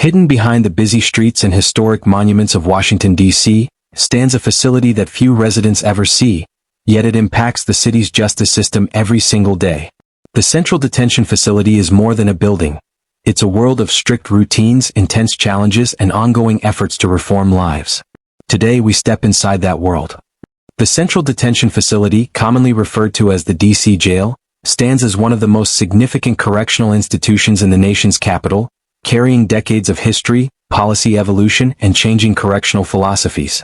Hidden behind the busy streets and historic monuments of Washington, D.C., stands a facility that few residents ever see, yet it impacts the city's justice system every single day. The Central Detention Facility is more than a building. It's a world of strict routines, intense challenges, and ongoing efforts to reform lives. Today we step inside that world. The Central Detention Facility, commonly referred to as the D.C. Jail, stands as one of the most significant correctional institutions in the nation's capital, carrying decades of history, policy evolution, and changing correctional philosophies.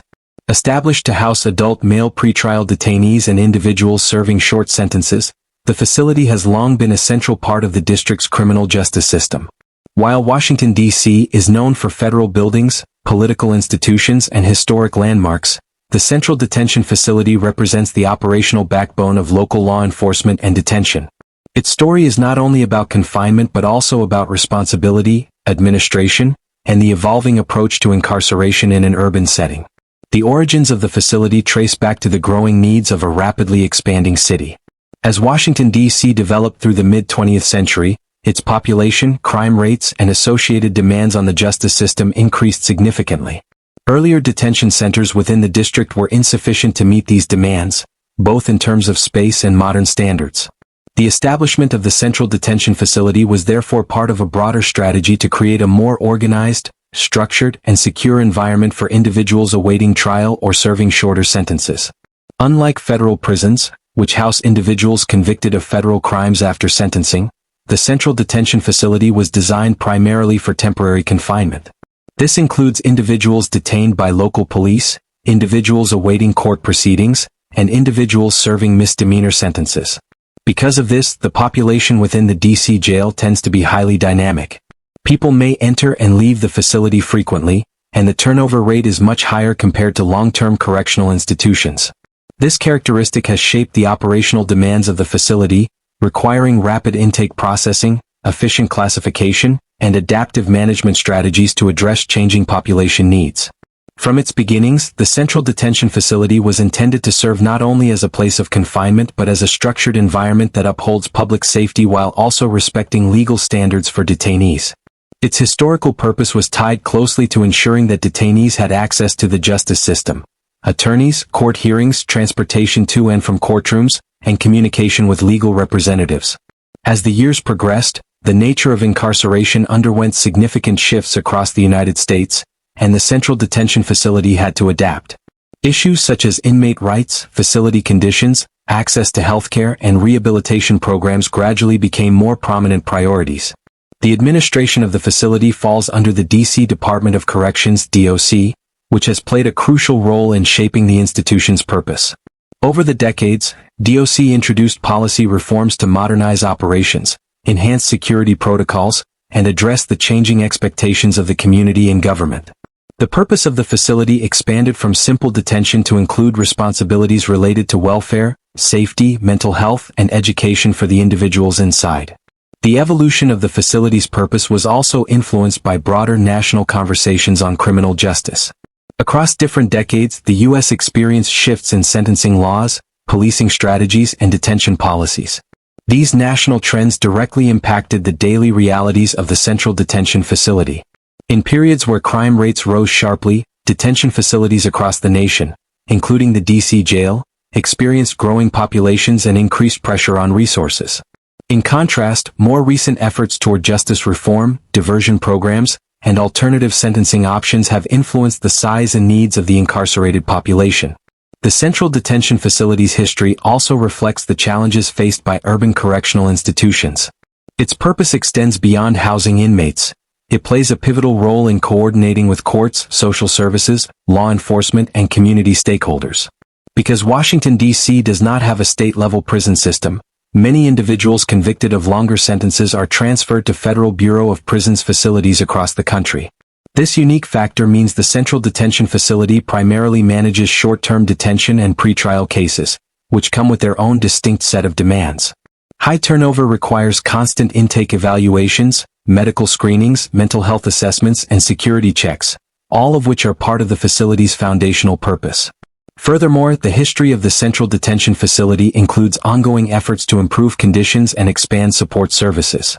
Established to house adult male pretrial detainees and individuals serving short sentences, the facility has long been a central part of the district's criminal justice system. While Washington, D.C. is known for federal buildings, political institutions, and historic landmarks, the Central Detention Facility represents the operational backbone of local law enforcement and detention. Its story is not only about confinement but also about responsibility, administration, and the evolving approach to incarceration in an urban setting. The origins of the facility trace back to the growing needs of a rapidly expanding city. As Washington, D.C. developed through the mid-20th century, its population, crime rates, and associated demands on the justice system increased significantly. Earlier detention centers within the district were insufficient to meet these demands, both in terms of space and modern standards. The establishment of the Central Detention Facility was therefore part of a broader strategy to create a more organized, structured, and secure environment for individuals awaiting trial or serving shorter sentences. Unlike federal prisons, which house individuals convicted of federal crimes after sentencing, the Central Detention Facility was designed primarily for temporary confinement. This includes individuals detained by local police, individuals awaiting court proceedings, and individuals serving misdemeanor sentences. Because of this, the population within the D.C. jail tends to be highly dynamic. People may enter and leave the facility frequently, and the turnover rate is much higher compared to long-term correctional institutions. This characteristic has shaped the operational demands of the facility, requiring rapid intake processing, efficient classification, and adaptive management strategies to address changing population needs. From its beginnings, the Central Detention Facility was intended to serve not only as a place of confinement but as a structured environment that upholds public safety while also respecting legal standards for detainees. Its historical purpose was tied closely to ensuring that detainees had access to the justice system, attorneys, court hearings, transportation to and from courtrooms, and communication with legal representatives. As the years progressed, the nature of incarceration underwent significant shifts across the United States, and the Central Detention Facility had to adapt. Issues such as inmate rights, facility conditions, access to healthcare, and rehabilitation programs gradually became more prominent priorities. The administration of the facility falls under the D.C. Department of Corrections (DOC), which has played a crucial role in shaping the institution's purpose. Over the decades, DOC introduced policy reforms to modernize operations, enhance security protocols, and address the changing expectations of the community and government. The purpose of the facility expanded from simple detention to include responsibilities related to welfare, safety, mental health, and education for the individuals inside. The evolution of the facility's purpose was also influenced by broader national conversations on criminal justice. Across different decades, the U.S. experienced shifts in sentencing laws, policing strategies, and detention policies. These national trends directly impacted the daily realities of the Central Detention Facility. In periods where crime rates rose sharply, detention facilities across the nation, including the D.C. jail, experienced growing populations and increased pressure on resources. In contrast, more recent efforts toward justice reform, diversion programs, and alternative sentencing options have influenced the size and needs of the incarcerated population. The Central Detention Facility's history also reflects the challenges faced by urban correctional institutions. Its purpose extends beyond housing inmates. It plays a pivotal role in coordinating with courts, social services, law enforcement, and community stakeholders. Because Washington, D.C. does not have a state-level prison system, many individuals convicted of longer sentences are transferred to Federal Bureau of Prisons facilities across the country. This unique factor means the Central Detention Facility primarily manages short-term detention and pretrial cases, which come with their own distinct set of demands. High turnover requires constant intake evaluations, medical screenings, mental health assessments, and security checks, all of which are part of the facility's foundational purpose. Furthermore, the history of the Central Detention Facility includes ongoing efforts to improve conditions and expand support services.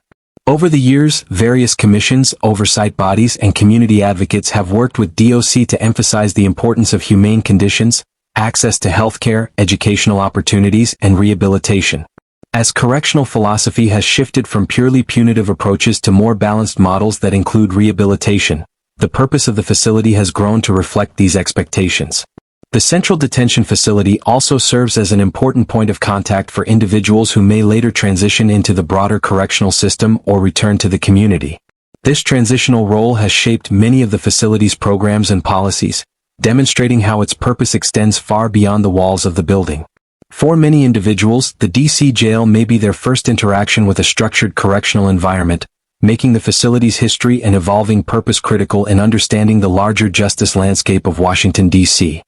Over the years, various commissions, oversight bodies, and community advocates have worked with DOC to emphasize the importance of humane conditions, access to healthcare, educational opportunities, and rehabilitation. As correctional philosophy has shifted from purely punitive approaches to more balanced models that include rehabilitation, the purpose of the facility has grown to reflect these expectations. The Central Detention Facility also serves as an important point of contact for individuals who may later transition into the broader correctional system or return to the community. This transitional role has shaped many of the facility's programs and policies, demonstrating how its purpose extends far beyond the walls of the building. For many individuals, the DC jail may be their first interaction with a structured correctional environment, making the facility's history and evolving purpose critical in understanding the larger justice landscape of Washington, D.C.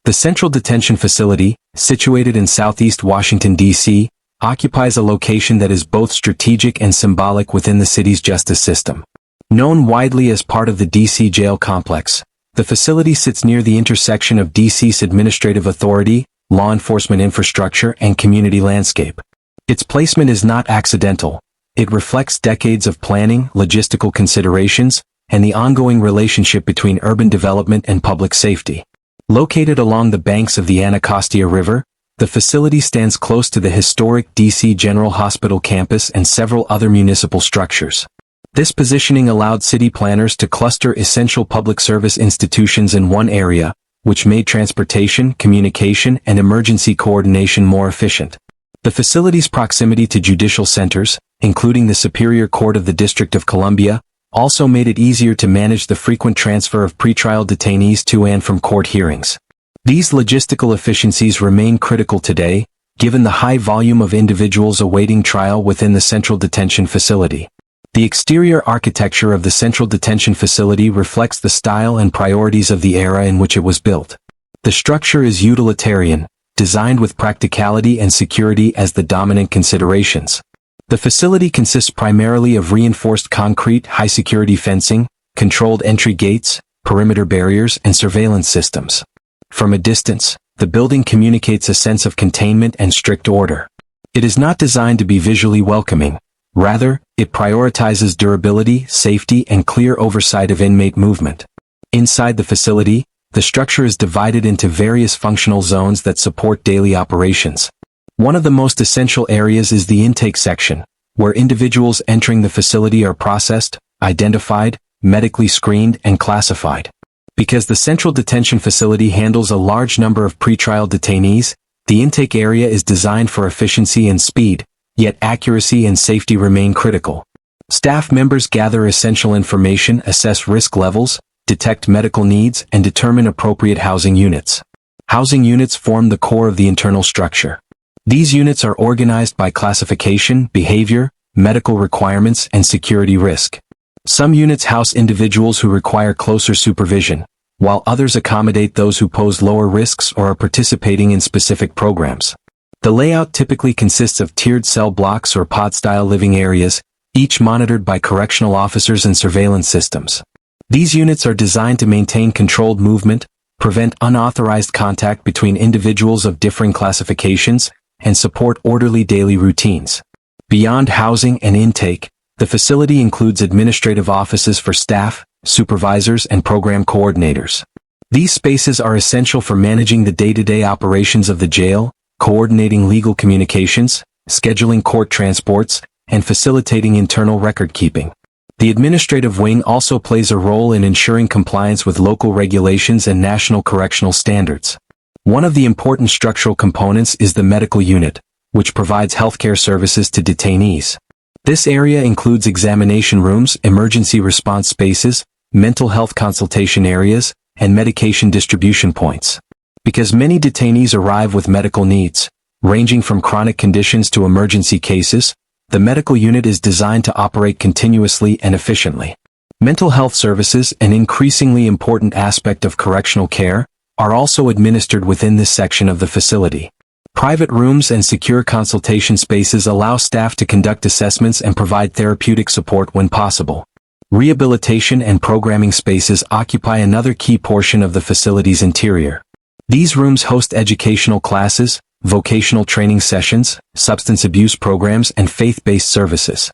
The Central Detention Facility, situated in southeast Washington, D.C., occupies a location that is both strategic and symbolic within the city's justice system. Known widely as part of the D.C. jail complex, the facility sits near the intersection of D.C.'s administrative authority, law enforcement infrastructure, and community landscape. Its placement is not accidental. It reflects decades of planning, logistical considerations, and the ongoing relationship between urban development and public safety. Located along the banks of the Anacostia River, the facility stands close to the historic D.C. General Hospital campus and several other municipal structures. This positioning allowed city planners to cluster essential public service institutions in one area, which made transportation, communication, and emergency coordination more efficient. The facility's proximity to judicial centers, including the Superior Court of the District of Columbia, also made it easier to manage the frequent transfer of pretrial detainees to and from court hearings. These logistical efficiencies remain critical today, given the high volume of individuals awaiting trial within the Central Detention Facility. The exterior architecture of the Central Detention Facility reflects the style and priorities of the era in which it was built. The structure is utilitarian, designed with practicality and security as the dominant considerations. The facility consists primarily of reinforced concrete, high-security fencing, controlled entry gates, perimeter barriers, and surveillance systems. From a distance, the building communicates a sense of containment and strict order. It is not designed to be visually welcoming. Rather, it prioritizes durability, safety, and clear oversight of inmate movement. Inside the facility, the structure is divided into various functional zones that support daily operations. One of the most essential areas is the intake section, where individuals entering the facility are processed, identified, medically screened, and classified. Because the Central Detention Facility handles a large number of pretrial detainees, the intake area is designed for efficiency and speed, yet accuracy and safety remain critical. Staff members gather essential information, assess risk levels, detect medical needs, and determine appropriate housing units. Housing units form the core of the internal structure. These units are organized by classification, behavior, medical requirements, and security risk. Some units house individuals who require closer supervision, while others accommodate those who pose lower risks or are participating in specific programs. The layout typically consists of tiered cell blocks or pod-style living areas, each monitored by correctional officers and surveillance systems. These units are designed to maintain controlled movement, prevent unauthorized contact between individuals of differing classifications, and support orderly daily routines. Beyond housing and intake, the facility includes administrative offices for staff, supervisors, and program coordinators. These spaces are essential for managing the day-to-day operations of the jail, coordinating legal communications, scheduling court transports, and facilitating internal record-keeping. The administrative wing also plays a role in ensuring compliance with local regulations and national correctional standards. One of the important structural components is the medical unit, which provides healthcare services to detainees. This area includes examination rooms, emergency response spaces, mental health consultation areas, and medication distribution points. Because many detainees arrive with medical needs, ranging from chronic conditions to emergency cases, the medical unit is designed to operate continuously and efficiently. Mental health services, an increasingly important aspect of correctional care, are also administered within this section of the facility. Private rooms and secure consultation spaces allow staff to conduct assessments and provide therapeutic support when possible. Rehabilitation and programming spaces occupy another key portion of the facility's interior. These rooms host educational classes, vocational training sessions, substance abuse programs, and faith-based services.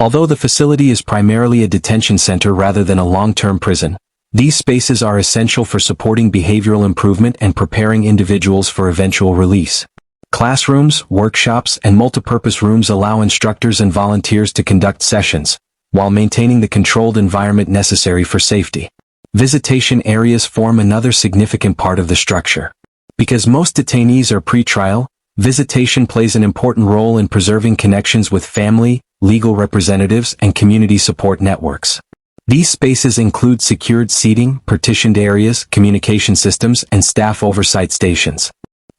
Although the facility is primarily a detention center rather than a long-term prison, these spaces are essential for supporting behavioral improvement and preparing individuals for eventual release. Classrooms, workshops, and multipurpose rooms allow instructors and volunteers to conduct sessions, while maintaining the controlled environment necessary for safety. Visitation areas form another significant part of the structure. Because most detainees are pre-trial, visitation plays an important role in preserving connections with family, legal representatives, and community support networks. These spaces include secured seating, partitioned areas, communication systems, and staff oversight stations.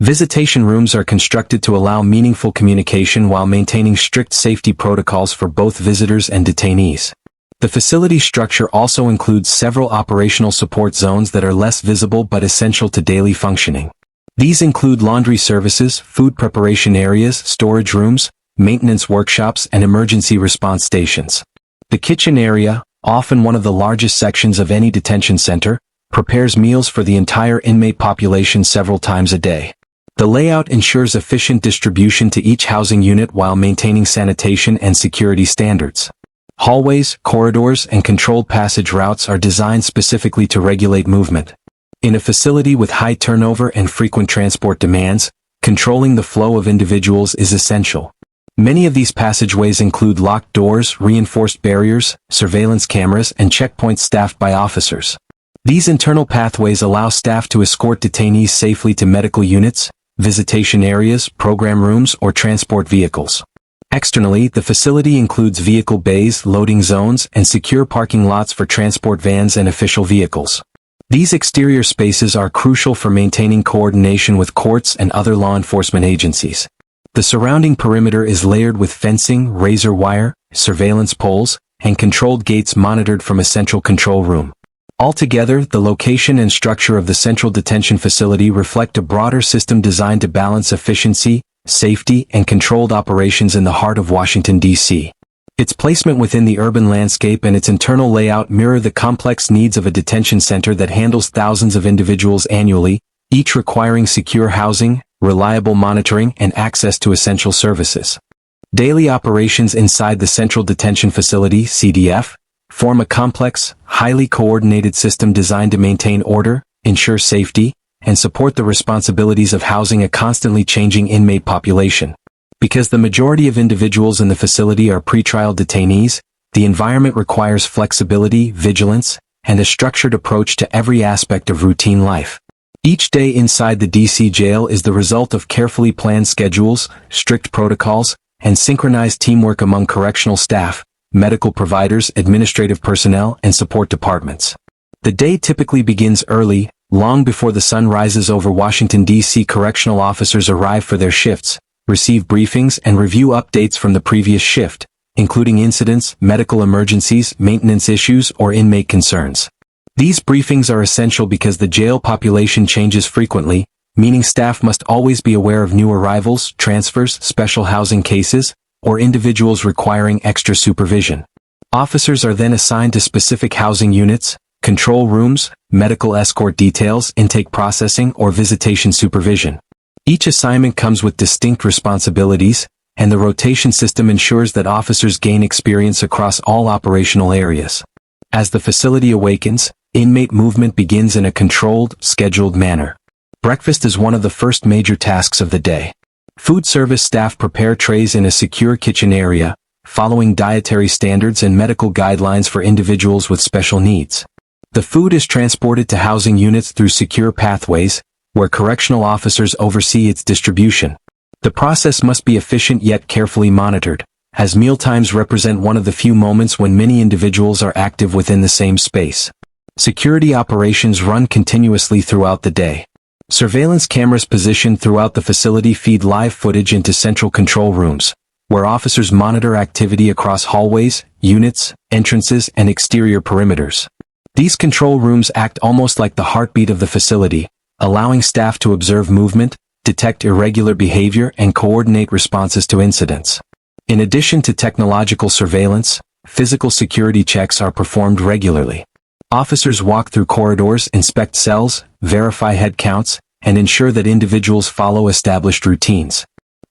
Visitation rooms are constructed to allow meaningful communication while maintaining strict safety protocols for both visitors and detainees. The facility structure also includes several operational support zones that are less visible but essential to daily functioning. These include laundry services, food preparation areas, storage rooms, maintenance workshops, and emergency response stations. The kitchen area, often one of the largest sections of any detention center, prepares meals for the entire inmate population several times a day. The layout ensures efficient distribution to each housing unit while maintaining sanitation and security standards. Hallways, corridors, and controlled passage routes are designed specifically to regulate movement. In a facility with high turnover and frequent transport demands, controlling the flow of individuals is essential. Many of these passageways include locked doors, reinforced barriers, surveillance cameras, and checkpoints staffed by officers. These internal pathways allow staff to escort detainees safely to medical units, visitation areas, program rooms, or transport vehicles. Externally, the facility includes vehicle bays, loading zones, and secure parking lots for transport vans and official vehicles. These exterior spaces are crucial for maintaining coordination with courts and other law enforcement agencies. The surrounding perimeter is layered with fencing, razor wire, surveillance poles, and controlled gates monitored from a central control room. Altogether, the location and structure of the Central Detention Facility reflect a broader system designed to balance efficiency, safety, and controlled operations in the heart of Washington, D.C. Its placement within the urban landscape and its internal layout mirror the complex needs of a detention center that handles thousands of individuals annually, each requiring secure housing, reliable monitoring, and access to essential services. Daily operations inside the Central Detention Facility, CDF, form a complex, highly coordinated system designed to maintain order, ensure safety, and support the responsibilities of housing a constantly changing inmate population. Because the majority of individuals in the facility are pretrial detainees, the environment requires flexibility, vigilance, and a structured approach to every aspect of routine life. Each day inside the DC jail is the result of carefully planned schedules, strict protocols, and synchronized teamwork among correctional staff, medical providers, administrative personnel, and support departments. The day typically begins early, long before the sun rises over Washington, D.C. Correctional officers arrive for their shifts, receive briefings, and review updates from the previous shift, including incidents, medical emergencies, maintenance issues, or inmate concerns. These briefings are essential because the jail population changes frequently, meaning staff must always be aware of new arrivals, transfers, special housing cases, or individuals requiring extra supervision. Officers are then assigned to specific housing units, control rooms, medical escort details, intake processing, or visitation supervision. Each assignment comes with distinct responsibilities, and the rotation system ensures that officers gain experience across all operational areas. As the facility awakens, inmate movement begins in a controlled, scheduled manner. Breakfast is one of the first major tasks of the day. Food service staff prepare trays in a secure kitchen area, following dietary standards and medical guidelines for individuals with special needs. The food is transported to housing units through secure pathways, where correctional officers oversee its distribution. The process must be efficient yet carefully monitored, as mealtimes represent one of the few moments when many individuals are active within the same space. Security operations run continuously throughout the day. Surveillance cameras positioned throughout the facility feed live footage into central control rooms, where officers monitor activity across hallways, units, entrances, and exterior perimeters. These control rooms act almost like the heartbeat of the facility, allowing staff to observe movement, detect irregular behavior, and coordinate responses to incidents. In addition to technological surveillance, physical security checks are performed regularly. Officers walk through corridors, inspect cells, verify head counts, and ensure that individuals follow established routines.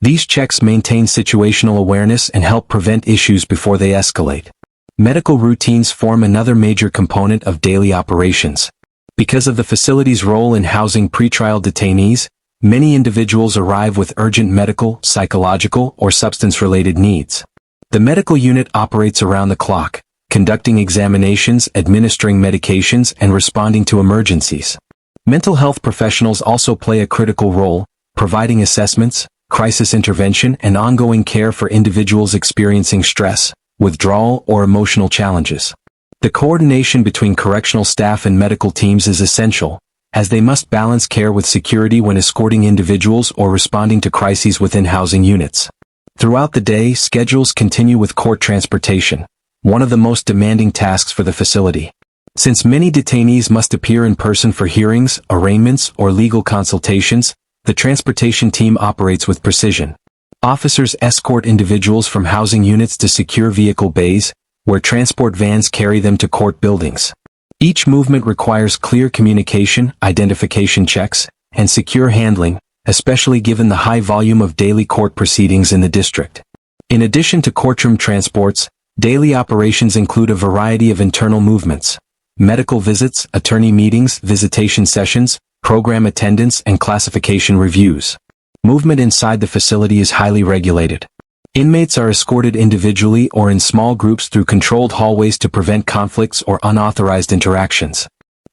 These checks maintain situational awareness and help prevent issues before they escalate. Medical routines form another major component of daily operations. Because of the facility's role in housing pretrial detainees, many individuals arrive with urgent medical, psychological, or substance-related needs. The medical unit operates around the clock, conducting examinations, administering medications, and responding to emergencies. Mental health professionals also play a critical role, providing assessments, crisis intervention, and ongoing care for individuals experiencing stress, withdrawal, or emotional challenges. The coordination between correctional staff and medical teams is essential, as they must balance care with security when escorting individuals or responding to crises within housing units. Throughout the day, schedules continue with court transportation, one of the most demanding tasks for the facility. Since many detainees must appear in person for hearings, arraignments, or legal consultations, the transportation team operates with precision. Officers escort individuals from housing units to secure vehicle bays, where transport vans carry them to court buildings. Each movement requires clear communication, identification checks, and secure handling, especially given the high volume of daily court proceedings in the district. In addition to courtroom transports, daily operations include a variety of internal movements: medical visits, attorney meetings, visitation sessions, program attendance, and classification reviews. Movement inside the facility is highly regulated. Inmates are escorted individually or in small groups through controlled hallways to prevent conflicts or unauthorized interactions.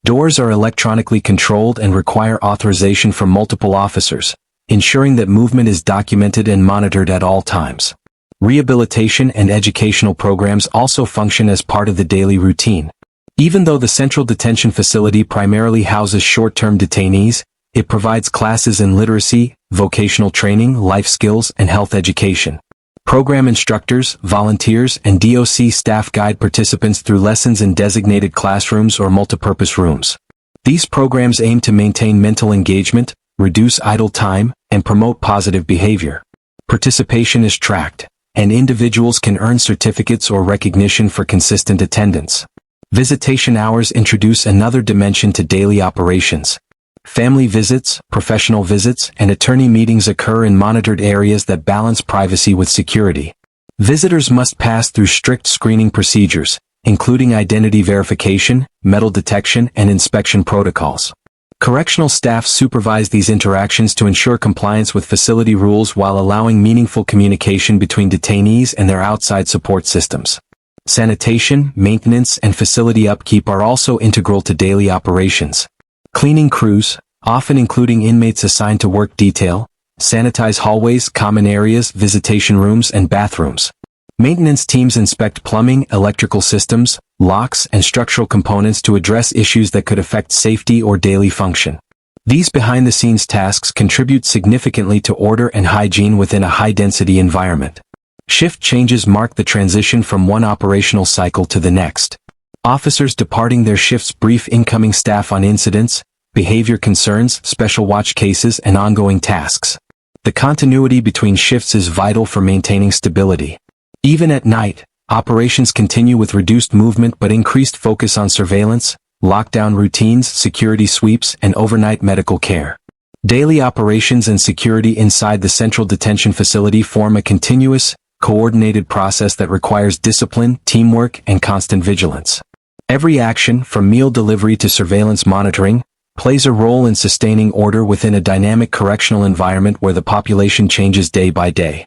Doors are electronically controlled and require authorization from multiple officers, ensuring that movement is documented and monitored at all times. Rehabilitation and educational programs also function as part of the daily routine. Even though the Central Detention Facility primarily houses short-term detainees, it provides classes in literacy, vocational training, life skills, and health education. Program instructors, volunteers, and DOC staff guide participants through lessons in designated classrooms or multipurpose rooms. These programs aim to maintain mental engagement, reduce idle time, and promote positive behavior. Participation is tracked, and individuals can earn certificates or recognition for consistent attendance. Visitation hours introduce another dimension to daily operations. Family visits, professional visits, and attorney meetings occur in monitored areas that balance privacy with security. Visitors must pass through strict screening procedures, including identity verification, metal detection, and inspection protocols. Correctional staff supervise these interactions to ensure compliance with facility rules while allowing meaningful communication between detainees and their outside support systems. Sanitation, maintenance, and facility upkeep are also integral to daily operations. Cleaning crews, often including inmates assigned to work detail, sanitize hallways, common areas, visitation rooms, and bathrooms. Maintenance teams inspect plumbing, electrical systems, locks, and structural components to address issues that could affect safety or daily function. These behind-the-scenes tasks contribute significantly to order and hygiene within a high-density environment. Shift changes mark the transition from one operational cycle to the next. Officers departing their shifts brief incoming staff on incidents, behavior concerns, special watch cases, and ongoing tasks. The continuity between shifts is vital for maintaining stability. Even at night, operations continue with reduced movement but increased focus on surveillance, lockdown routines, security sweeps, and overnight medical care. Daily operations and security inside the Central Detention Facility form a continuous, coordinated process that requires discipline, teamwork, and constant vigilance. Every action, from meal delivery to surveillance monitoring, plays a role in sustaining order within a dynamic correctional environment where the population changes day by day.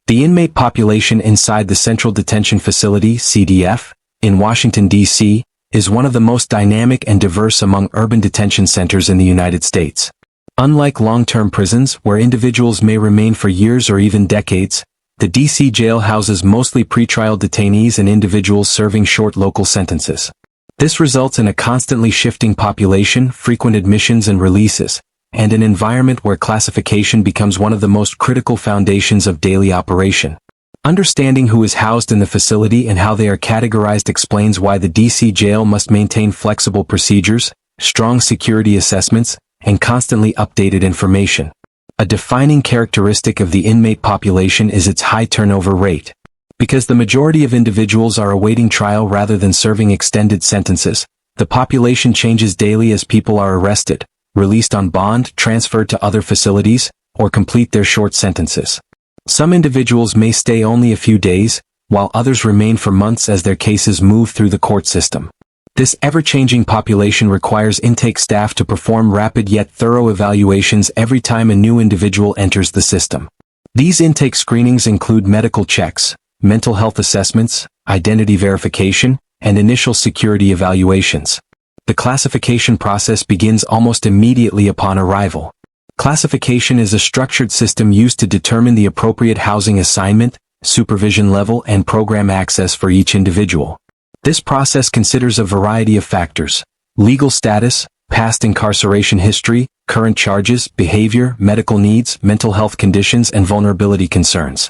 The inmate population inside the Central Detention Facility, CDF, in Washington, D.C., is one of the most dynamic and diverse among urban detention centers in the United States. Unlike long-term prisons, where individuals may remain for years or even decades, the D.C. jail houses mostly pretrial detainees and individuals serving short local sentences. This results in a constantly shifting population, frequent admissions and releases, and an environment where classification becomes one of the most critical foundations of daily operation. Understanding who is housed in the facility and how they are categorized explains why the D.C. jail must maintain flexible procedures, strong security assessments, and constantly updated information. A defining characteristic of the inmate population is its high turnover rate. Because the majority of individuals are awaiting trial rather than serving extended sentences, the population changes daily as people are arrested, released on bond, transferred to other facilities, or complete their short sentences. Some individuals may stay only a few days, while others remain for months as their cases move through the court system. This ever-changing population requires intake staff to perform rapid yet thorough evaluations every time a new individual enters the system. These intake screenings include medical checks, mental health assessments, identity verification, and initial security evaluations. The classification process begins almost immediately upon arrival. Classification is a structured system used to determine the appropriate housing assignment, supervision level, and program access for each individual. This process considers a variety of factors: legal status, past incarceration history, current charges, behavior, medical needs, mental health conditions, and vulnerability concerns.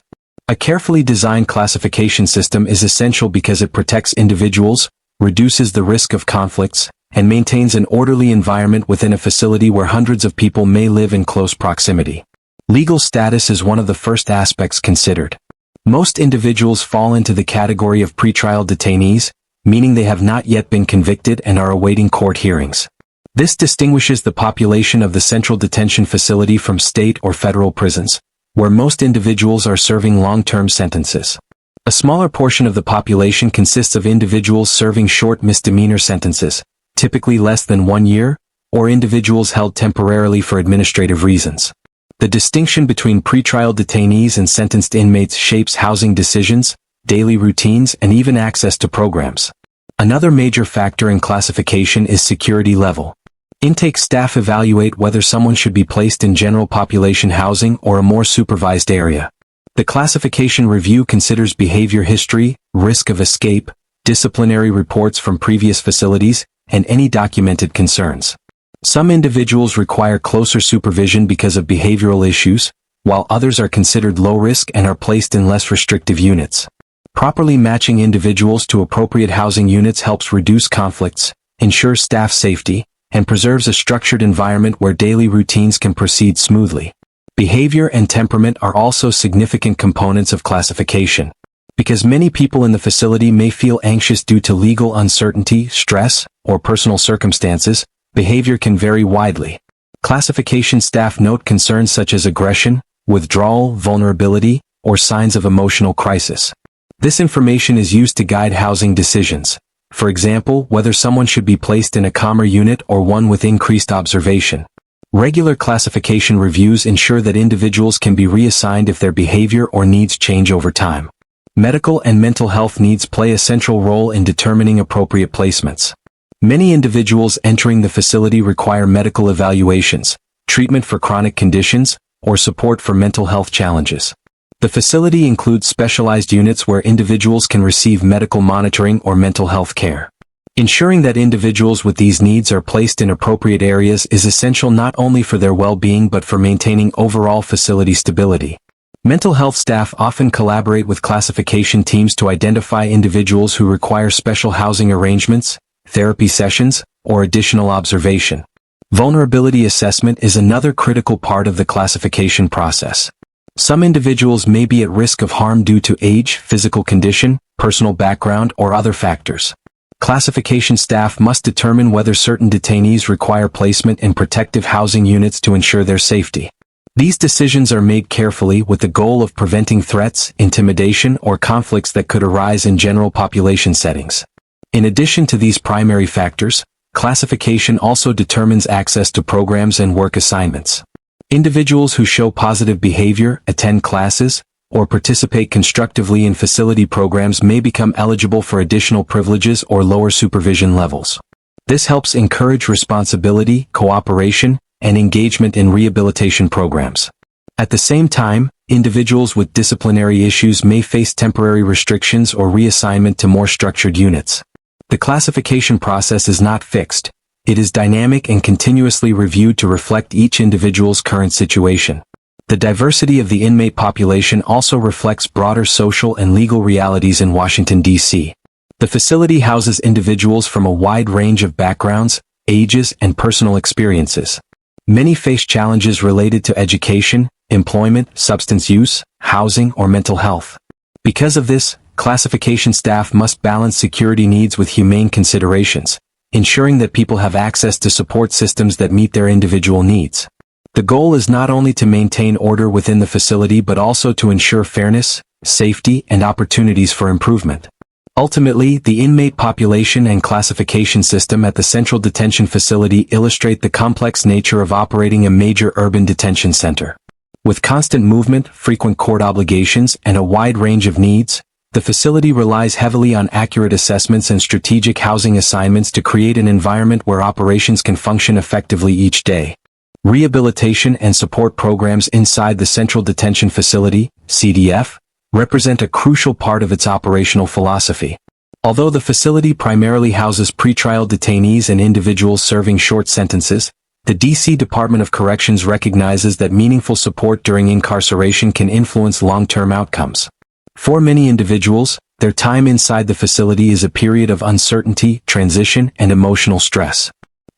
A carefully designed classification system is essential because it protects individuals, reduces the risk of conflicts, and maintains an orderly environment within a facility where hundreds of people may live in close proximity. Legal status is one of the first aspects considered. Most individuals fall into the category of pretrial detainees, meaning they have not yet been convicted and are awaiting court hearings. This distinguishes the population of the Central Detention Facility from state or federal prisons, where most individuals are serving long-term sentences. A smaller portion of the population consists of individuals serving short misdemeanor sentences, typically less than 1 year, or individuals held temporarily for administrative reasons. The distinction between pretrial detainees and sentenced inmates shapes housing decisions, daily routines, and even access to programs. Another major factor in classification is security level. Intake staff evaluate whether someone should be placed in general population housing or a more supervised area. The classification review considers behavior history, risk of escape, disciplinary reports from previous facilities, and any documented concerns. Some individuals require closer supervision because of behavioral issues, while others are considered low risk and are placed in less restrictive units. Properly matching individuals to appropriate housing units helps reduce conflicts, ensures staff safety, and preserves a structured environment where daily routines can proceed smoothly. Behavior and temperament are also significant components of classification. Because many people in the facility may feel anxious due to legal uncertainty, stress, or personal circumstances, behavior can vary widely. Classification staff note concerns such as aggression, withdrawal, vulnerability, or signs of emotional crisis. This information is used to guide housing decisions. For example, whether someone should be placed in a calmer unit or one with increased observation. Regular classification reviews ensure that individuals can be reassigned if their behavior or needs change over time. Medical and mental health needs play a central role in determining appropriate placements. Many individuals entering the facility require medical evaluations, treatment for chronic conditions, or support for mental health challenges. The facility includes specialized units where individuals can receive medical monitoring or mental health care. Ensuring that individuals with these needs are placed in appropriate areas is essential not only for their well-being but for maintaining overall facility stability. Mental health staff often collaborate with classification teams to identify individuals who require special housing arrangements, therapy sessions, or additional observation. Vulnerability assessment is another critical part of the classification process. Some individuals may be at risk of harm due to age, physical condition, personal background, or other factors. Classification staff must determine whether certain detainees require placement in protective housing units to ensure their safety. These decisions are made carefully with the goal of preventing threats, intimidation, or conflicts that could arise in general population settings. In addition to these primary factors, classification also determines access to programs and work assignments. Individuals who show positive behavior, attend classes, or participate constructively in facility programs may become eligible for additional privileges or lower supervision levels. This helps encourage responsibility, cooperation, and engagement in rehabilitation programs. At the same time, individuals with disciplinary issues may face temporary restrictions or reassignment to more structured units. The classification process is not fixed. It is dynamic and continuously reviewed to reflect each individual's current situation. The diversity of the inmate population also reflects broader social and legal realities in Washington, D.C. The facility houses individuals from a wide range of backgrounds, ages, and personal experiences. Many face challenges related to education, employment, substance use, housing, or mental health. Because of this, classification staff must balance security needs with humane considerations, ensuring that people have access to support systems that meet their individual needs. The goal is not only to maintain order within the facility but also to ensure fairness, safety, and opportunities for improvement. Ultimately, the inmate population and classification system at the Central Detention Facility illustrate the complex nature of operating a major urban detention center. With constant movement, frequent court obligations, and a wide range of needs, the facility relies heavily on accurate assessments and strategic housing assignments to create an environment where operations can function effectively each day. Rehabilitation and support programs inside the Central Detention Facility, CDF, represent a crucial part of its operational philosophy. Although the facility primarily houses pretrial detainees and individuals serving short sentences, the D.C. Department of Corrections recognizes that meaningful support during incarceration can influence long-term outcomes. For many individuals, their time inside the facility is a period of uncertainty, transition, and emotional stress.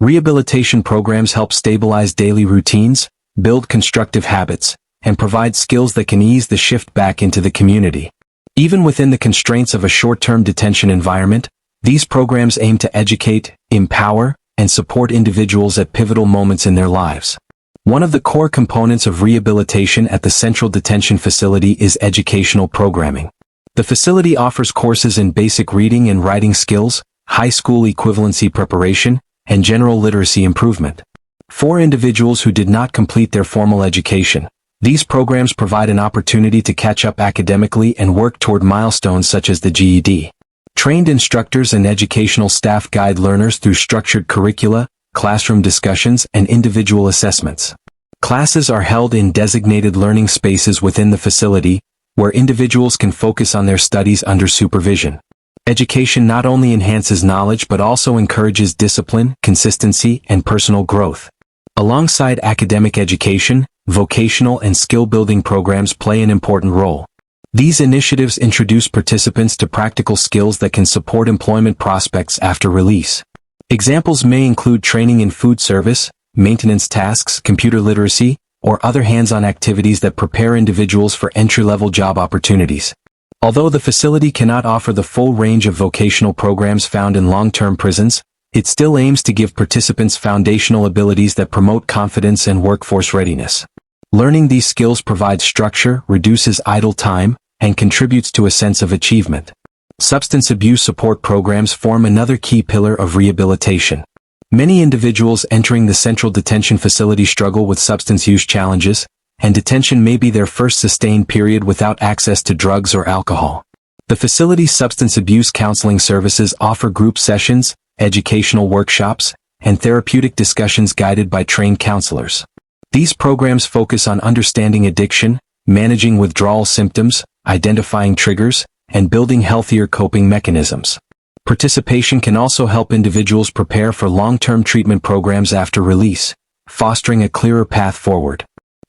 Rehabilitation programs help stabilize daily routines, build constructive habits, and provide skills that can ease the shift back into the community. Even within the constraints of a short-term detention environment, these programs aim to educate, empower, and support individuals at pivotal moments in their lives. One of the core components of rehabilitation at the Central Detention Facility is educational programming. The facility offers courses in basic reading and writing skills, high school equivalency preparation, and general literacy improvement. For individuals who did not complete their formal education, these programs provide an opportunity to catch up academically and work toward milestones such as the GED. Trained instructors and educational staff guide learners through structured curricula, classroom discussions, and individual assessments. Classes are held in designated learning spaces within the facility, where individuals can focus on their studies under supervision. Education not only enhances knowledge but also encourages discipline, consistency, and personal growth. Alongside academic education, vocational and skill-building programs play an important role. These initiatives introduce participants to practical skills that can support employment prospects after release. Examples may include training in food service, maintenance tasks, computer literacy, or other hands-on activities that prepare individuals for entry-level job opportunities. Although the facility cannot offer the full range of vocational programs found in long-term prisons, it still aims to give participants foundational abilities that promote confidence and workforce readiness. Learning these skills provides structure, reduces idle time, and contributes to a sense of achievement. Substance abuse support programs form another key pillar of rehabilitation. Many individuals entering the Central Detention Facility struggle with substance use challenges, and detention may be their first sustained period without access to drugs or alcohol. The facility's substance abuse counseling services offer group sessions, educational workshops, and therapeutic discussions guided by trained counselors. These programs focus on understanding addiction, managing withdrawal symptoms, identifying triggers, and building healthier coping mechanisms. Participation can also help individuals prepare for long-term treatment programs after release, fostering a clearer path forward.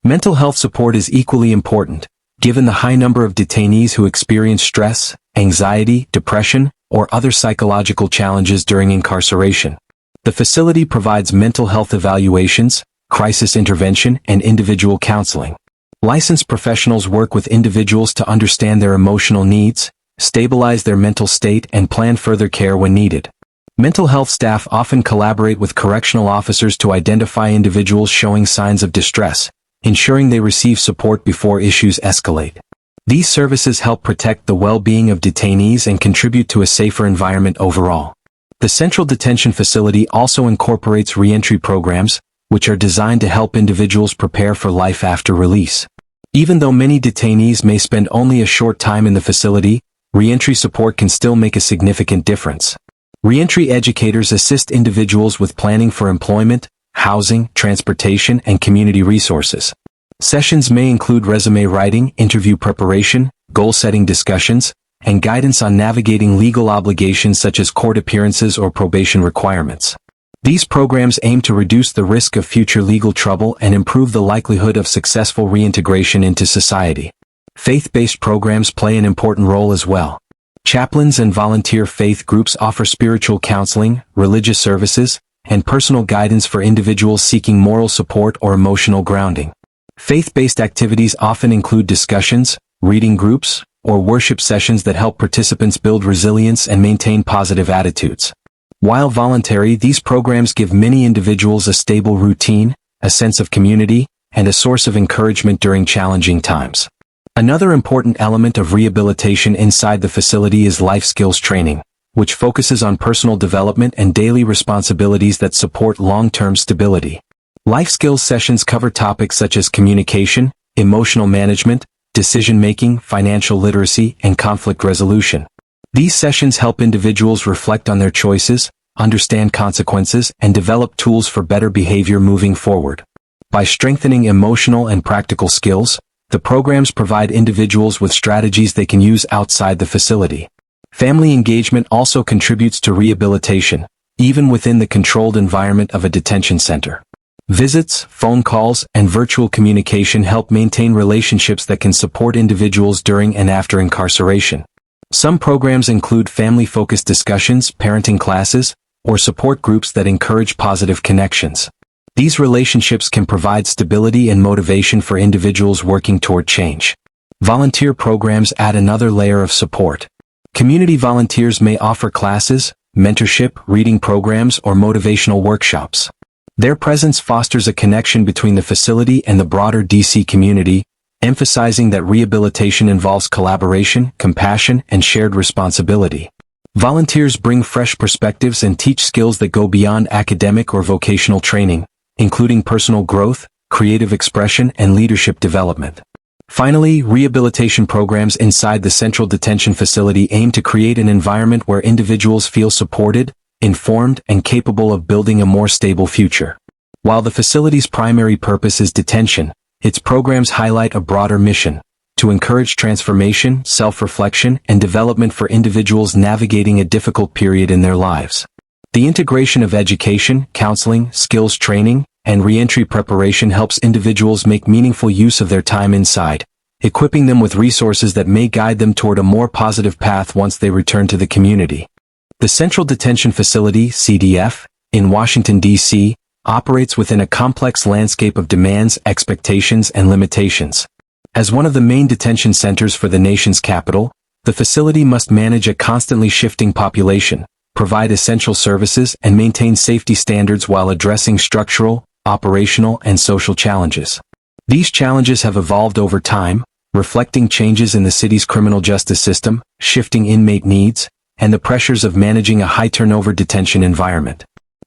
Mental health support is equally important, given the high number of detainees who experience stress, anxiety, depression, or other psychological challenges during incarceration. The facility provides mental health evaluations, crisis intervention, and individual counseling. Licensed professionals work with individuals to understand their emotional needs, stabilize their mental state, and plan further care when needed. Mental health staff often collaborate with correctional officers to identify individuals showing signs of distress, ensuring they receive support before issues escalate. These services help protect the well-being of detainees and contribute to a safer environment overall. The Central Detention Facility also incorporates reentry programs, which are designed to help individuals prepare for life after release. Even though many detainees may spend only a short time in the facility, reentry support can still make a significant difference. Reentry educators assist individuals with planning for employment, housing, transportation, and community resources. Sessions may include resume writing, interview preparation, goal-setting discussions, and guidance on navigating legal obligations such as court appearances or probation requirements. These programs aim to reduce the risk of future legal trouble and improve the likelihood of successful reintegration into society. Faith-based programs play an important role as well. Chaplains and volunteer faith groups offer spiritual counseling, religious services, and personal guidance for individuals seeking moral support or emotional grounding. Faith-based activities often include discussions, reading groups, or worship sessions that help participants build resilience and maintain positive attitudes. While voluntary, these programs give many individuals a stable routine, a sense of community, and a source of encouragement during challenging times. Another important element of rehabilitation inside the facility is life skills training, which focuses on personal development and daily responsibilities that support long-term stability. Life skills sessions cover topics such as communication, emotional management, decision-making, financial literacy, and conflict resolution. These sessions help individuals reflect on their choices, understand consequences, and develop tools for better behavior moving forward. By strengthening emotional and practical skills, the programs provide individuals with strategies they can use outside the facility. Family engagement also contributes to rehabilitation, even within the controlled environment of a detention center. Visits, phone calls, and virtual communication help maintain relationships that can support individuals during and after incarceration. Some programs include family-focused discussions, parenting classes, or support groups that encourage positive connections. These relationships can provide stability and motivation for individuals working toward change. Volunteer programs add another layer of support. Community volunteers may offer classes, mentorship, reading programs, or motivational workshops. Their presence fosters a connection between the facility and the broader DC community, emphasizing that rehabilitation involves collaboration, compassion, and shared responsibility. Volunteers bring fresh perspectives and teach skills that go beyond academic or vocational training, including personal growth, creative expression, and leadership development. Finally, rehabilitation programs inside the Central Detention Facility aim to create an environment where individuals feel supported, informed, and capable of building a more stable future. While the facility's primary purpose is detention, its programs highlight a broader mission: to encourage transformation, self-reflection, and development for individuals navigating a difficult period in their lives. The integration of education, counseling, skills training, and reentry preparation helps individuals make meaningful use of their time inside, equipping them with resources that may guide them toward a more positive path once they return to the community. The Central Detention Facility, CDF, in Washington, D.C., operates within a complex landscape of demands, expectations, and limitations. As one of the main detention centers for the nation's capital, the facility must manage a constantly shifting population, provide essential services, and maintain safety standards while addressing structural, operational, and social challenges. These challenges have evolved over time, reflecting changes in the city's criminal justice system, shifting inmate needs, and the pressures of managing a high-turnover detention environment.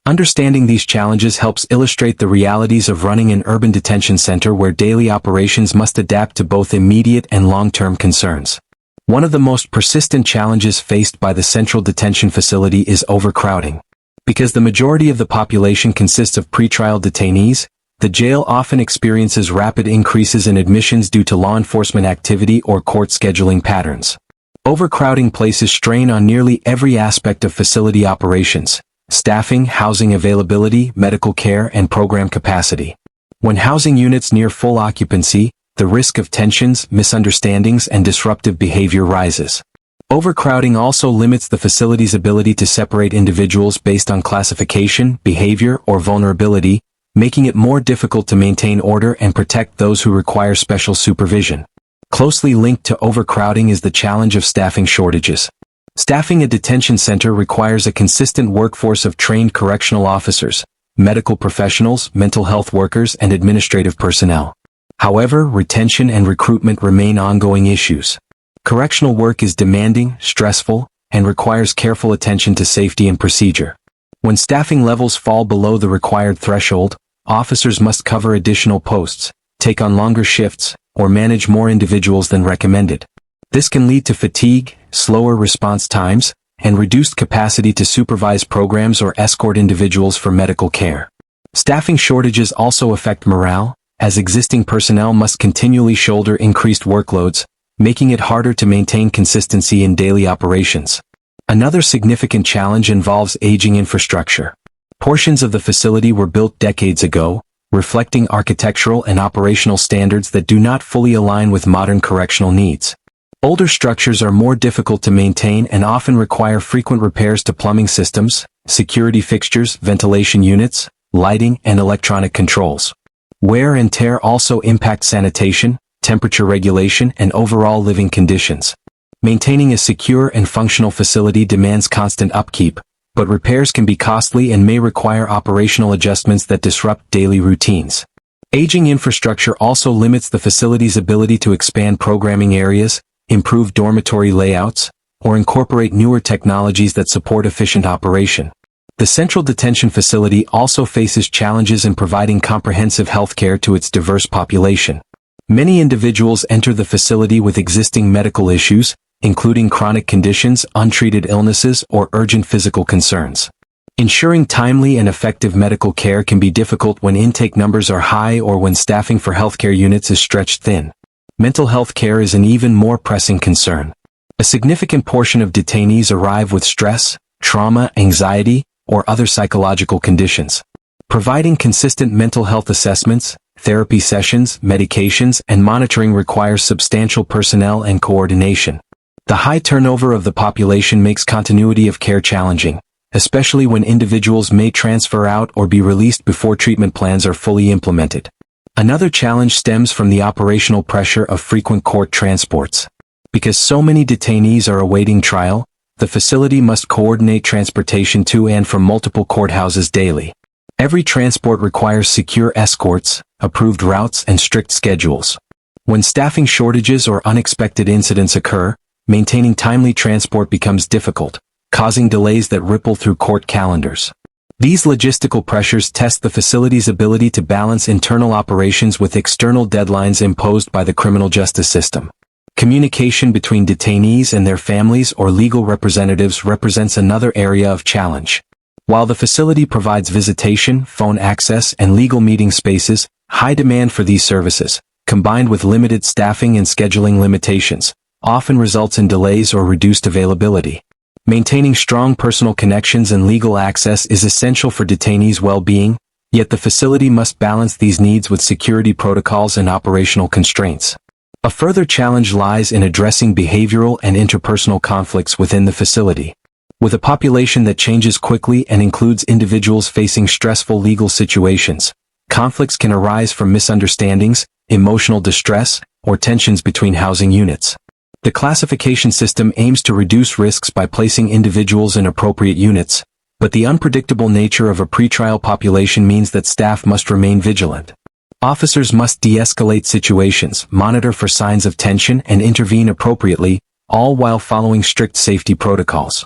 Understanding these challenges helps illustrate the realities of running an urban detention center where daily operations must adapt to both immediate and long-term concerns. One of the most persistent challenges faced by the Central Detention Facility is overcrowding. Because the majority of the population consists of pretrial detainees, the jail often experiences rapid increases in admissions due to law enforcement activity or court scheduling patterns. Overcrowding places strain on nearly every aspect of facility operations: staffing, housing availability, medical care, and program capacity. When housing units near full occupancy, the risk of tensions, misunderstandings, and disruptive behavior rises. Overcrowding also limits the facility's ability to separate individuals based on classification, behavior, or vulnerability, making it more difficult to maintain order and protect those who require special supervision. Closely linked to overcrowding is the challenge of staffing shortages. Staffing a detention center requires a consistent workforce of trained correctional officers, medical professionals, mental health workers, and administrative personnel. However, retention and recruitment remain ongoing issues. Correctional work is demanding, stressful, and requires careful attention to safety and procedure. When staffing levels fall below the required threshold, officers must cover additional posts, take on longer shifts, or manage more individuals than recommended. This can lead to fatigue, slower response times, and reduced capacity to supervise programs or escort individuals for medical care. Staffing shortages also affect morale, as existing personnel must continually shoulder increased workloads, making it harder to maintain consistency in daily operations. Another significant challenge involves aging infrastructure. Portions of the facility were built decades ago, reflecting architectural and operational standards that do not fully align with modern correctional needs. Older structures are more difficult to maintain and often require frequent repairs to plumbing systems, security fixtures, ventilation units, lighting, and electronic controls. Wear and tear also impact sanitation, temperature regulation, and overall living conditions. Maintaining a secure and functional facility demands constant upkeep, but repairs can be costly and may require operational adjustments that disrupt daily routines. Aging infrastructure also limits the facility's ability to expand programming areas, improve dormitory layouts, or incorporate newer technologies that support efficient operation. The Central Detention Facility also faces challenges in providing comprehensive healthcare to its diverse population. Many individuals enter the facility with existing medical issues, including chronic conditions, untreated illnesses, or urgent physical concerns. Ensuring timely and effective medical care can be difficult when intake numbers are high or when staffing for healthcare units is stretched thin. Mental health care is an even more pressing concern. A significant portion of detainees arrive with stress, trauma, anxiety, or other psychological conditions. Providing consistent mental health assessments, therapy sessions, medications, and monitoring requires substantial personnel and coordination. The high turnover of the population makes continuity of care challenging, especially when individuals may transfer out or be released before treatment plans are fully implemented. Another challenge stems from the operational pressure of frequent court transports. Because so many detainees are awaiting trial, the facility must coordinate transportation to and from multiple courthouses daily. Every transport requires secure escorts, approved routes, and strict schedules. When staffing shortages or unexpected incidents occur, maintaining timely transport becomes difficult, causing delays that ripple through court calendars. These logistical pressures test the facility's ability to balance internal operations with external deadlines imposed by the criminal justice system. Communication between detainees and their families or legal representatives represents another area of challenge. While the facility provides visitation, phone access, and legal meeting spaces, high demand for these services, combined with limited staffing and scheduling limitations, often results in delays or reduced availability. Maintaining strong personal connections and legal access is essential for detainees' well-being, yet the facility must balance these needs with security protocols and operational constraints. A further challenge lies in addressing behavioral and interpersonal conflicts within the facility. With a population that changes quickly and includes individuals facing stressful legal situations, conflicts can arise from misunderstandings, emotional distress, or tensions between housing units. The classification system aims to reduce risks by placing individuals in appropriate units, but the unpredictable nature of a pretrial population means that staff must remain vigilant. Officers must de-escalate situations, monitor for signs of tension, and intervene appropriately, all while following strict safety protocols.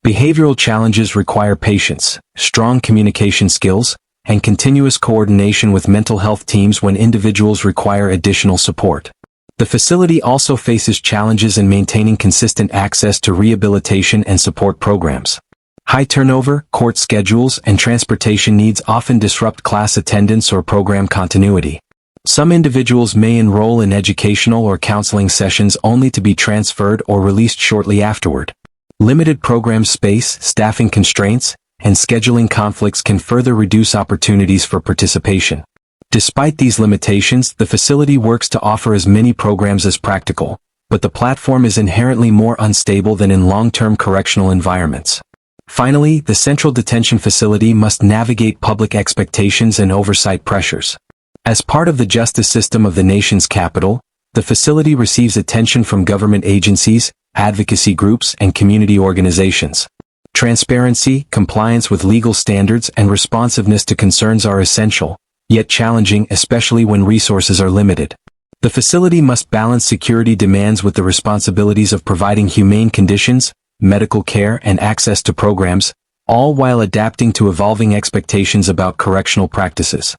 Behavioral challenges require patience, strong communication skills, and continuous coordination with mental health teams when individuals require additional support. The facility also faces challenges in maintaining consistent access to rehabilitation and support programs. High turnover, court schedules, and transportation needs often disrupt class attendance or program continuity. Some individuals may enroll in educational or counseling sessions only to be transferred or released shortly afterward. Limited program space, staffing constraints, and scheduling conflicts can further reduce opportunities for participation. Despite these limitations, the facility works to offer as many programs as practical, but the platform is inherently more unstable than in long-term correctional environments. Finally, the Central Detention Facility must navigate public expectations and oversight pressures. As part of the justice system of the nation's capital, the facility receives attention from government agencies, advocacy groups, and community organizations. Transparency, compliance with legal standards, and responsiveness to concerns are essential, yet challenging, especially when resources are limited. The facility must balance security demands with the responsibilities of providing humane conditions, medical care, and access to programs, all while adapting to evolving expectations about correctional practices.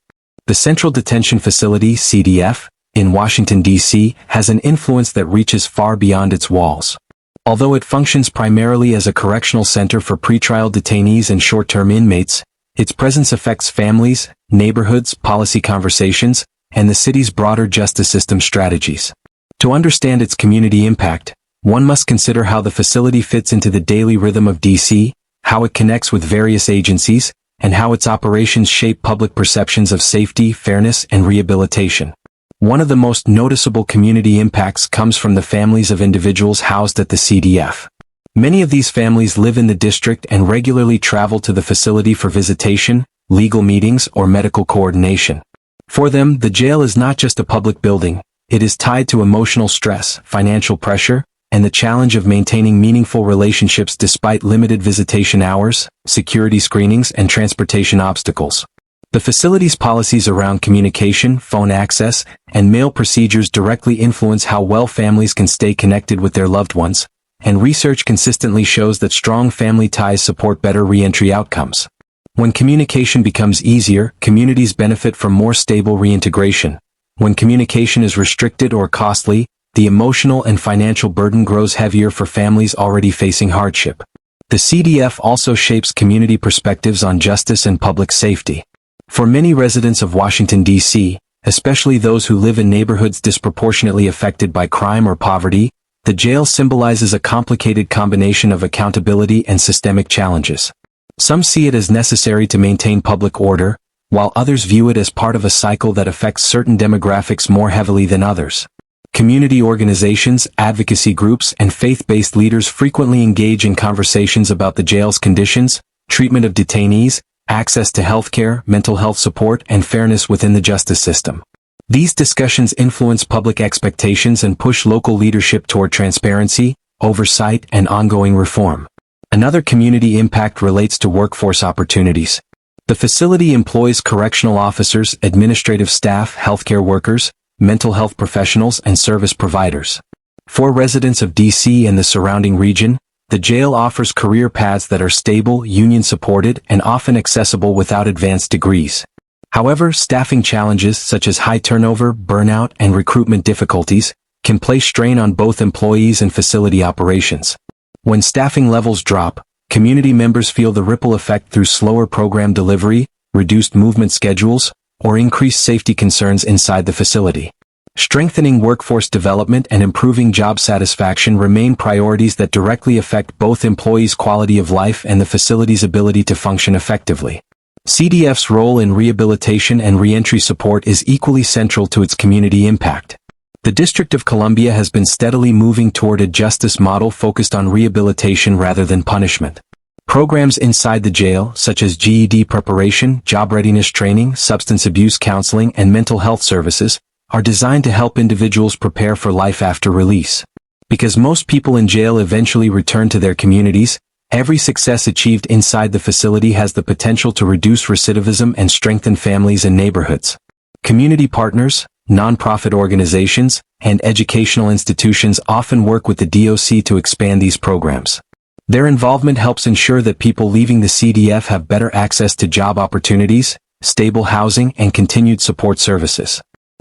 The Central Detention Facility, CDF, in Washington, D.C., has an influence that reaches far beyond its walls. Although it functions primarily as a correctional center for pretrial detainees and short-term inmates, its presence affects families, neighborhoods, policy conversations, and the city's broader justice system strategies. To understand its community impact, one must consider how the facility fits into the daily rhythm of D.C., how it connects with various agencies, and how its operations shape public perceptions of safety, fairness, and rehabilitation. One of the most noticeable community impacts comes from the families of individuals housed at the CDF. Many of these families live in the district and regularly travel to the facility for visitation, legal meetings, or medical coordination. For them, the jail is not just a public building, it is tied to emotional stress, financial pressure, and the challenge of maintaining meaningful relationships despite limited visitation hours, security screenings, and transportation obstacles. The facility's policies around communication, phone access, and mail procedures directly influence how well families can stay connected with their loved ones, and research consistently shows that strong family ties support better reentry outcomes. When communication becomes easier, communities benefit from more stable reintegration. When communication is restricted or costly, the emotional and financial burden grows heavier for families already facing hardship. The CDF also shapes community perspectives on justice and public safety. For many residents of Washington, D.C., especially those who live in neighborhoods disproportionately affected by crime or poverty, the jail symbolizes a complicated combination of accountability and systemic challenges. Some see it as necessary to maintain public order, while others view it as part of a cycle that affects certain demographics more heavily than others. Community organizations, advocacy groups, and faith-based leaders frequently engage in conversations about the jail's conditions, treatment of detainees, access to healthcare, mental health support, and fairness within the justice system. These discussions influence public expectations and push local leadership toward transparency, oversight, and ongoing reform. Another community impact relates to workforce opportunities. The facility employs correctional officers, administrative staff, healthcare workers, mental health professionals, and service providers. For residents of D.C. and the surrounding region, the jail offers career paths that are stable, union-supported, and often accessible without advanced degrees. However, staffing challenges such as high turnover, burnout, and recruitment difficulties can place strain on both employees and facility operations. When staffing levels drop, community members feel the ripple effect through slower program delivery, reduced movement schedules, or increased safety concerns inside the facility. Strengthening workforce development and improving job satisfaction remain priorities that directly affect both employees' quality of life and the facility's ability to function effectively. CDF's role in rehabilitation and reentry support is equally central to its community impact. The District of Columbia has been steadily moving toward a justice model focused on rehabilitation rather than punishment. Programs inside the jail, such as GED preparation, job readiness training, substance abuse counseling, and mental health services, are designed to help individuals prepare for life after release. Because most people in jail eventually return to their communities, every success achieved inside the facility has the potential to reduce recidivism and strengthen families and neighborhoods. Community partners, nonprofit organizations, and educational institutions often work with the DOC to expand these programs. Their involvement helps ensure that people leaving the CDF have better access to job opportunities, stable housing, and continued support services.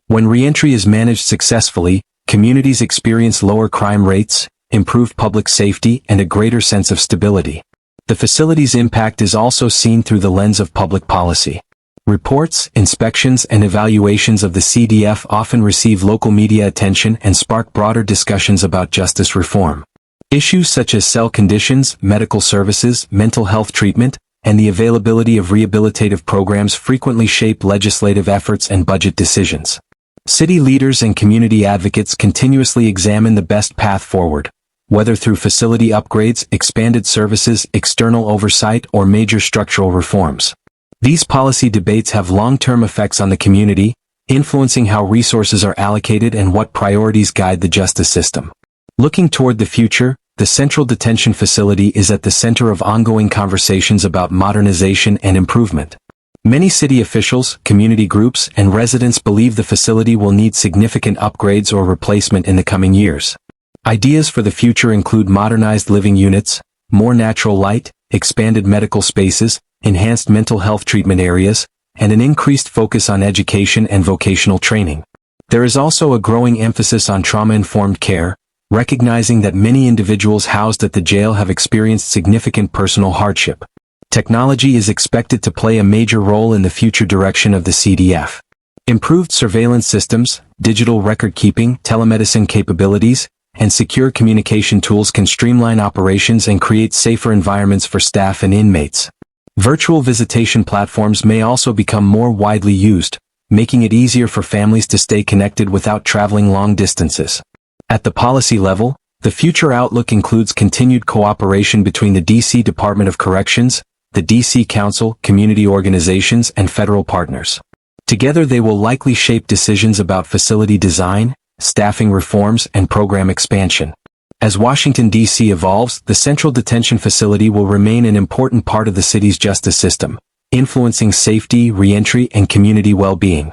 When reentry is managed successfully, communities experience lower crime rates, improved public safety, and a greater sense of stability. The facility's impact is also seen through the lens of public policy. Reports, inspections, and evaluations of the CDF often receive local media attention and spark broader discussions about justice reform. Issues such as cell conditions, medical services, mental health treatment, and the availability of rehabilitative programs frequently shape legislative efforts and budget decisions. City leaders and community advocates continuously examine the best path forward, whether through facility upgrades, expanded services, external oversight, or major structural reforms. These policy debates have long-term effects on the community, influencing how resources are allocated and what priorities guide the justice system. Looking toward the future, the Central Detention Facility is at the center of ongoing conversations about modernization and improvement. Many city officials, community groups, and residents believe the facility will need significant upgrades or replacement in the coming years. Ideas for the future include modernized living units, more natural light, expanded medical spaces, enhanced mental health treatment areas, and an increased focus on education and vocational training. There is also a growing emphasis on trauma-informed care, recognizing that many individuals housed at the jail have experienced significant personal hardship. Technology is expected to play a major role in the future direction of the CDF. Improved surveillance systems, digital record-keeping, telemedicine capabilities, and secure communication tools can streamline operations and create safer environments for staff and inmates. Virtual visitation platforms may also become more widely used, making it easier for families to stay connected without traveling long distances. At the policy level, the future outlook includes continued cooperation between the D.C. Department of Corrections, the D.C. Council, community organizations, and federal partners. Together they will likely shape decisions about facility design, staffing reforms, and program expansion. As Washington, D.C. evolves, the Central Detention Facility will remain an important part of the city's justice system, influencing safety, reentry, and community well-being.